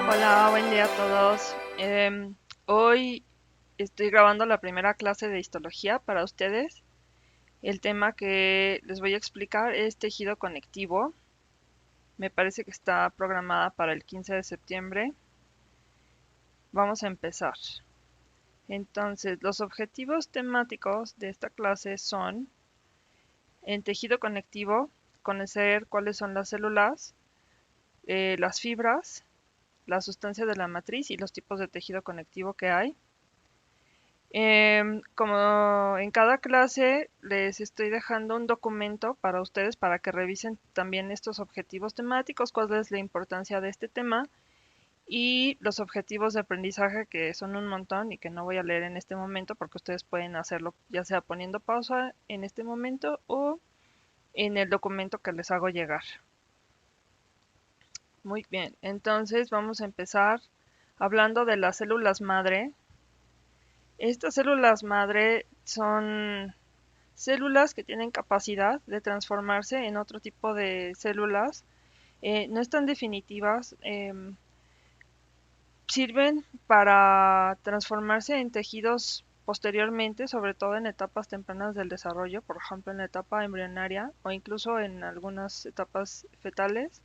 Hola, buen día a todos. Hoy estoy grabando la primera clase de histología para ustedes. El tema que les voy a explicar es tejido conectivo. Me parece que está programada para el 15 de septiembre. Vamos a empezar. Entonces, los objetivos temáticos de esta clase son, en tejido conectivo, conocer cuáles son las células, las fibras, la sustancia de la matriz y los tipos de tejido conectivo que hay. Como en cada clase les estoy dejando un documento para ustedes para que revisen también estos objetivos temáticos, cuál es la importancia de este tema y los objetivos de aprendizaje que son un montón y que no voy a leer en este momento porque ustedes pueden hacerlo ya sea poniendo pausa en este momento o en el documento que les hago llegar. Muy bien, entonces vamos a empezar hablando de las células madre. Estas células madre son células que tienen capacidad de transformarse en otro tipo de células. No están definitivas, sirven para transformarse en tejidos posteriormente, sobre todo en etapas tempranas del desarrollo, por ejemplo en la etapa embrionaria o incluso en algunas etapas fetales.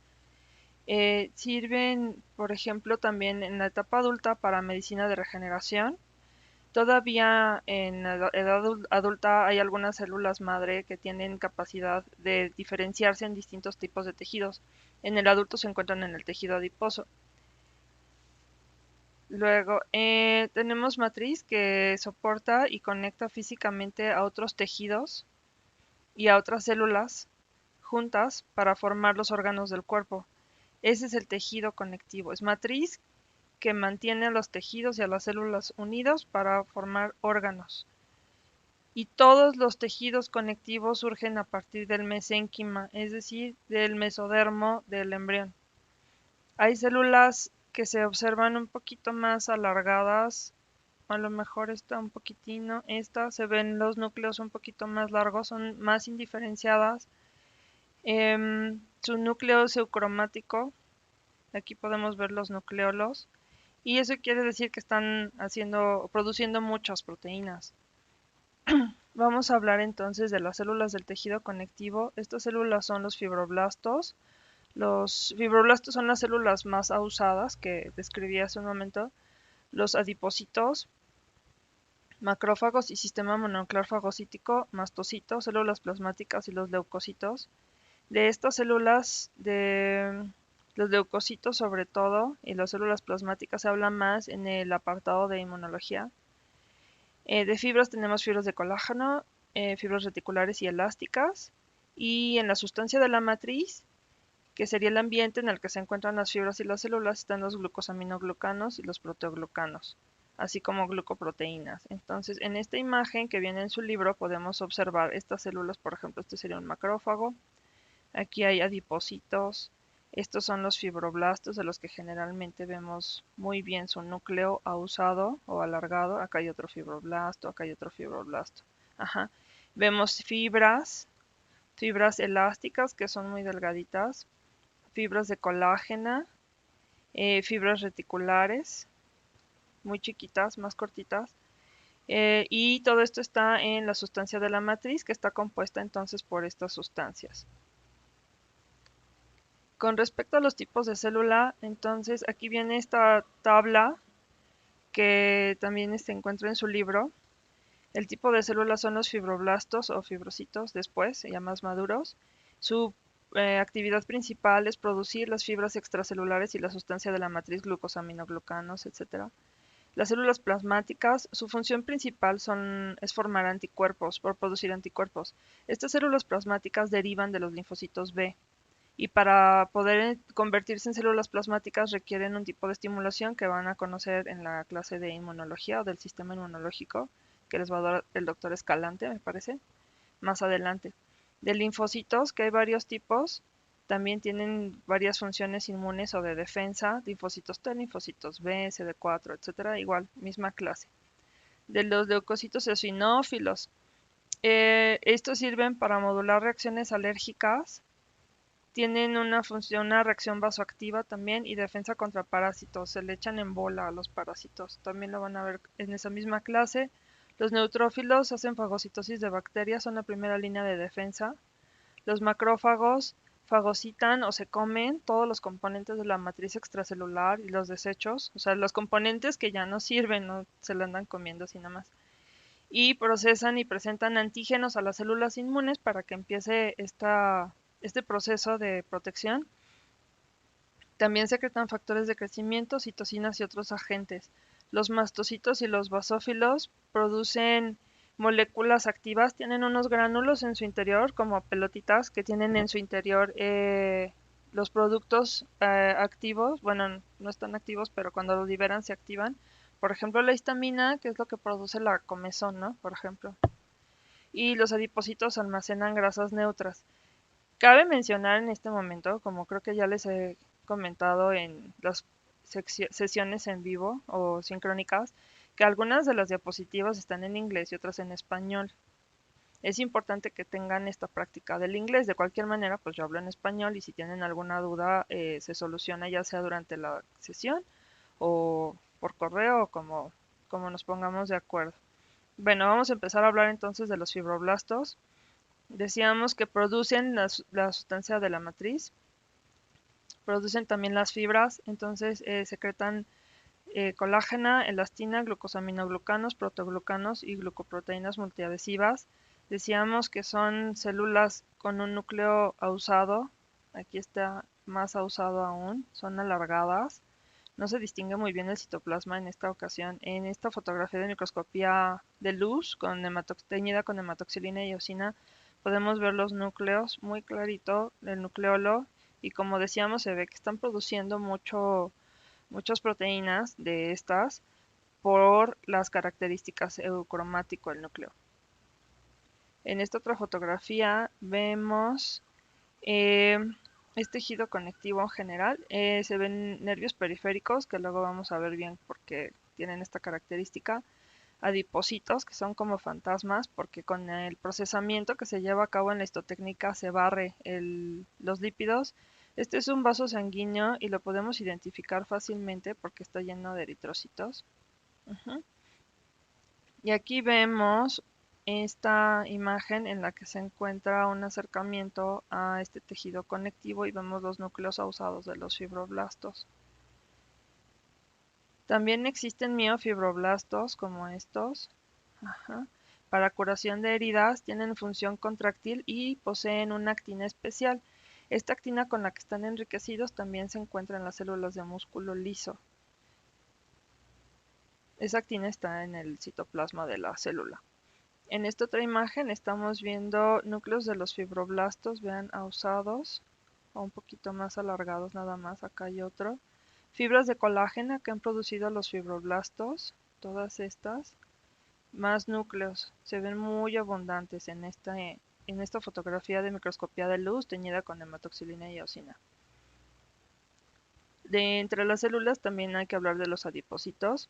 Sirven, por ejemplo, también en la etapa adulta para medicina de regeneración. Todavía en la edad adulta hay algunas células madre que tienen capacidad de diferenciarse en distintos tipos de tejidos. En el adulto se encuentran en el tejido adiposo. Luego, tenemos matriz que soporta y conecta físicamente a otros tejidos y a otras células juntas para formar los órganos del cuerpo. Ese es el tejido conectivo. Es matriz que mantiene a los tejidos y a las células unidos para formar órganos. Y todos los tejidos conectivos surgen a partir del mesénquima, es decir, del mesodermo del embrión. Hay células que se observan un poquito más alargadas, a lo mejor está un poquitino, esta se ven los núcleos un poquito más largos, son más indiferenciadas. Su núcleo es eucromático, aquí podemos ver los nucleolos, y eso quiere decir que están produciendo muchas proteínas. Vamos a hablar entonces de las células del tejido conectivo. Estas células son los fibroblastos. Los fibroblastos son las células más usadas que describí hace un momento. Los adipocitos, macrófagos y sistema mononuclear fagocítico, mastocitos, células plasmáticas y los leucocitos. De estas células, de los leucocitos sobre todo, y las células plasmáticas se habla más en el apartado de inmunología. De fibras tenemos fibras de colágeno, fibras reticulares y elásticas. Y en la sustancia de la matriz, que sería el ambiente en el que se encuentran las fibras y las células, están los glucosaminoglucanos y los proteoglucanos, así como glucoproteínas. Entonces, en esta imagen que viene en su libro podemos observar estas células, por ejemplo, este sería un macrófago. Aquí hay adipocitos. Estos son los fibroblastos de los que generalmente vemos muy bien su núcleo ausado o alargado. Acá hay otro fibroblasto, acá hay otro fibroblasto. Ajá. Vemos fibras elásticas que son muy delgaditas, fibras de colágena, fibras reticulares, muy chiquitas, más cortitas. Y todo esto está en la sustancia de la matriz que está compuesta entonces por estas sustancias. Con respecto a los tipos de célula, entonces aquí viene esta tabla que también se encuentra en su libro. El tipo de célula son los fibroblastos o fibrocitos después, ya más maduros. Su actividad principal es producir las fibras extracelulares y la sustancia de la matriz, glucosaminoglucanos, etc. Las células plasmáticas, su función principal es formar anticuerpos, por producir anticuerpos. Estas células plasmáticas derivan de los linfocitos B y para poder convertirse en células plasmáticas requieren un tipo de estimulación que van a conocer en la clase de inmunología o del sistema inmunológico, que les va a dar el doctor Escalante, me parece, más adelante. De linfocitos, que hay varios tipos, también tienen varias funciones inmunes o de defensa, linfocitos T, linfocitos B, CD4, etcétera, igual, misma clase. De los leucocitos eosinófilos, estos sirven para modular reacciones alérgicas Tienen una función, una reacción vasoactiva también y defensa contra parásitos. Se le echan en bola a los parásitos. También lo van a ver en esa misma clase. Los neutrófilos hacen fagocitosis de bacterias, son la primera línea de defensa. Los macrófagos fagocitan o se comen todos los componentes de la matriz extracelular y los desechos, o sea, los componentes que ya no sirven, no se lo andan comiendo así nada más. Y procesan y presentan antígenos a las células inmunes para que empiece este proceso de protección. También secretan factores de crecimiento, citocinas y otros agentes. Los mastocitos y los basófilos producen moléculas activas, tienen unos gránulos en su interior, como pelotitas, que tienen en su interior los productos activos. Bueno, no están activos, pero cuando los liberan se activan. Por ejemplo, la histamina, que es lo que produce la comezón, ¿no? Por ejemplo. Y los adipocitos almacenan grasas neutras. Cabe mencionar en este momento, como creo que ya les he comentado en las sesiones en vivo o sincrónicas, que algunas de las diapositivas están en inglés y otras en español. Es importante que tengan esta práctica del inglés. De cualquier manera, pues yo hablo en español y si tienen alguna duda se soluciona ya sea durante la sesión o por correo o como nos pongamos de acuerdo. Bueno, vamos a empezar a hablar entonces de los fibroblastos. Decíamos que producen la sustancia de la matriz, producen también las fibras, entonces secretan colágena, elastina, glucosaminoglucanos, protoglucanos y glucoproteínas multiadhesivas. Decíamos que son células con un núcleo ausado, aquí está más ausado aún, son alargadas. No se distingue muy bien el citoplasma en esta ocasión. En esta fotografía de microscopía de luz teñida con hematoxilina y eosina podemos ver los núcleos muy clarito, el nucleolo, y como decíamos se ve que están produciendo muchas proteínas de estas por las características eucromático del núcleo. En esta otra fotografía vemos eh, es tejido conectivo en general. Se ven nervios periféricos, que luego vamos a ver bien porque tienen esta característica. Adipocitos, que son como fantasmas, porque con el procesamiento que se lleva a cabo en la histotécnica se barre los lípidos. Este es un vaso sanguíneo y lo podemos identificar fácilmente porque está lleno de eritrocitos. Y aquí vemos esta imagen en la que se encuentra un acercamiento a este tejido conectivo y vemos los núcleos ausados de los fibroblastos. También existen miofibroblastos como estos. Para curación de heridas, tienen función contractil y poseen una actina especial. Esta actina con la que están enriquecidos también se encuentra en las células de músculo liso. Esa actina está en el citoplasma de la célula. En esta otra imagen estamos viendo núcleos de los fibroblastos, vean, ausados o un poquito más alargados nada más, acá hay otro. Fibras de colágeno que han producido los fibroblastos, todas estas, más núcleos, se ven muy abundantes en esta fotografía de microscopía de luz teñida con hematoxilina y eosina. De entre las células también hay que hablar de los adipocitos.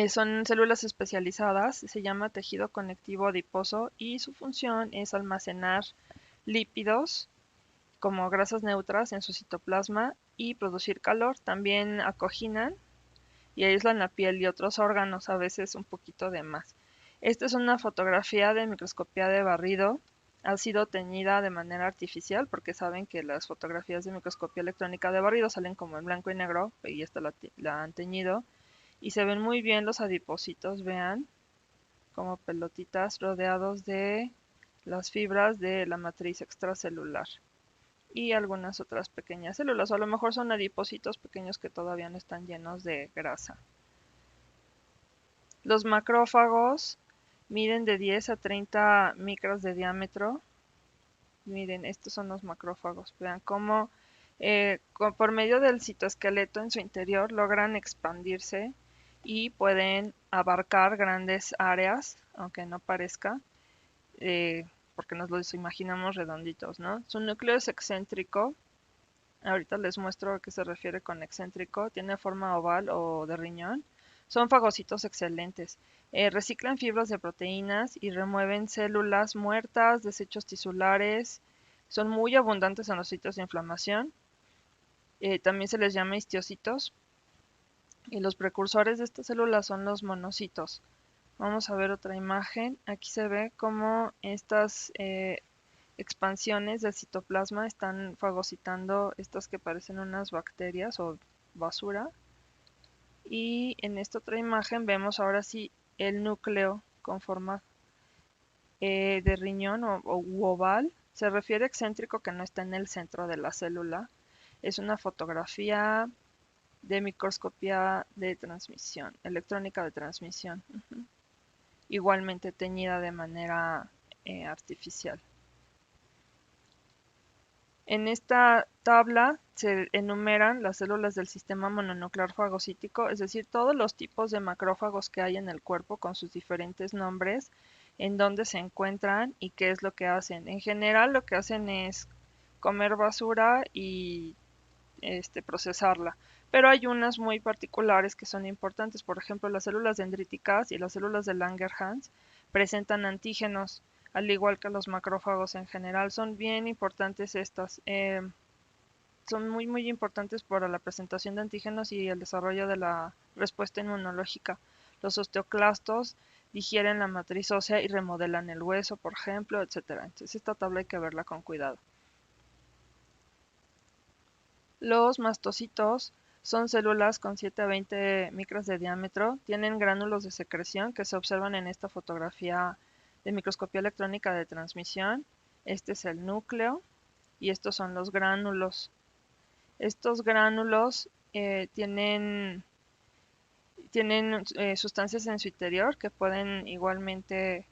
Son células especializadas, se llama tejido conectivo adiposo y su función es almacenar lípidos como grasas neutras en su citoplasma y producir calor. También acoginan y aíslan la piel y otros órganos, a veces un poquito de más. Esta es una fotografía de microscopía de barrido. Ha sido teñida de manera artificial porque saben que las fotografías de microscopía electrónica de barrido salen como en blanco y negro y esta la han teñido y se ven muy bien los adipocitos, vean, como pelotitas rodeados de las fibras de la matriz extracelular y algunas otras pequeñas células, o a lo mejor son adipocitos pequeños que todavía no están llenos de grasa. Los macrófagos miden de 10 a 30 micras de diámetro. Miren, estos son los macrófagos. Vean cómo por medio del citoesqueleto en su interior logran expandirse y pueden abarcar grandes áreas, aunque no parezca, porque nos los imaginamos redonditos, ¿no? Su núcleo es excéntrico. Ahorita les muestro a qué se refiere con excéntrico. Tiene forma oval o de riñón. Son fagocitos excelentes. Reciclan fibras de proteínas y remueven células muertas, desechos tisulares, Son muy abundantes en los sitios de inflamación. También se les llama histiocitos. Y los precursores de estas células son los monocitos. Vamos a ver otra imagen. Aquí se ve cómo estas expansiones del citoplasma están fagocitando estas que parecen unas bacterias o basura. Y en esta otra imagen vemos ahora sí el núcleo con forma de riñón o oval. Se refiere excéntrico que no está en el centro de la célula. Es una fotografía de microscopía de transmisión, electrónica de transmisión. Igualmente teñida de manera artificial. En esta tabla se enumeran las células del sistema mononuclear fagocítico, es decir, todos los tipos de macrófagos que hay en el cuerpo con sus diferentes nombres, en dónde se encuentran y qué es lo que hacen. En general lo que hacen es comer basura y procesarla, pero hay unas muy particulares que son importantes. Por ejemplo, las células dendríticas y las células de Langerhans presentan antígenos, al igual que los macrófagos en general. Son bien importantes estas. Son muy importantes para la presentación de antígenos y el desarrollo de la respuesta inmunológica. Los osteoclastos digieren la matriz ósea y remodelan el hueso, por ejemplo, etcétera. Entonces esta tabla hay que verla con cuidado. Los mastocitos son células con 7 a 20 micras de diámetro. Tienen gránulos de secreción que se observan en esta fotografía de microscopía electrónica de transmisión. Este es el núcleo y estos son los gránulos. Estos gránulos tienen sustancias en su interior que pueden igualmente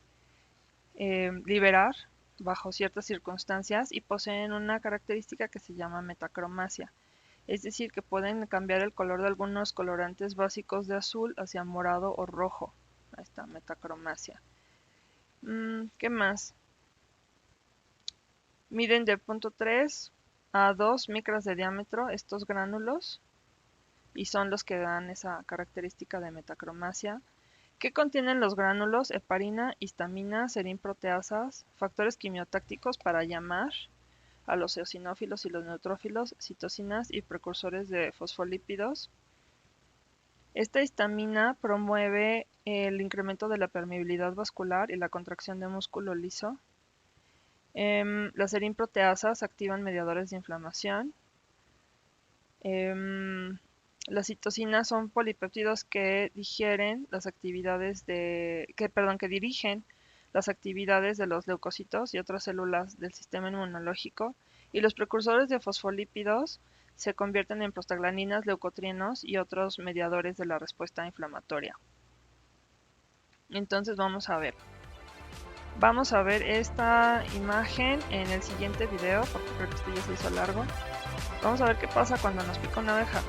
liberar bajo ciertas circunstancias y poseen una característica que se llama metacromacia. Es decir, que pueden cambiar el color de algunos colorantes básicos de azul hacia morado o rojo. Ahí está, metacromacia. ¿Qué más? Miden de 0.3 a 2 micras de diámetro estos gránulos y son los que dan esa característica de metacromacia. ¿Qué contienen los gránulos? Heparina, histamina, serinproteasas, factores quimiotácticos para llamar a los eosinófilos y los neutrófilos, citocinas y precursores de fosfolípidos. Esta histamina promueve el incremento de la permeabilidad vascular y la contracción de músculo liso. Las serinproteasas activan mediadores de inflamación. Las citocinas son polipéptidos que dirigen las actividades de los leucocitos y otras células del sistema inmunológico, y los precursores de fosfolípidos se convierten en prostaglandinas, leucotrienos y otros mediadores de la respuesta inflamatoria. Entonces vamos a ver esta imagen en el siguiente video, porque creo que este ya se hizo largo. Vamos a ver qué pasa cuando nos pica una abeja.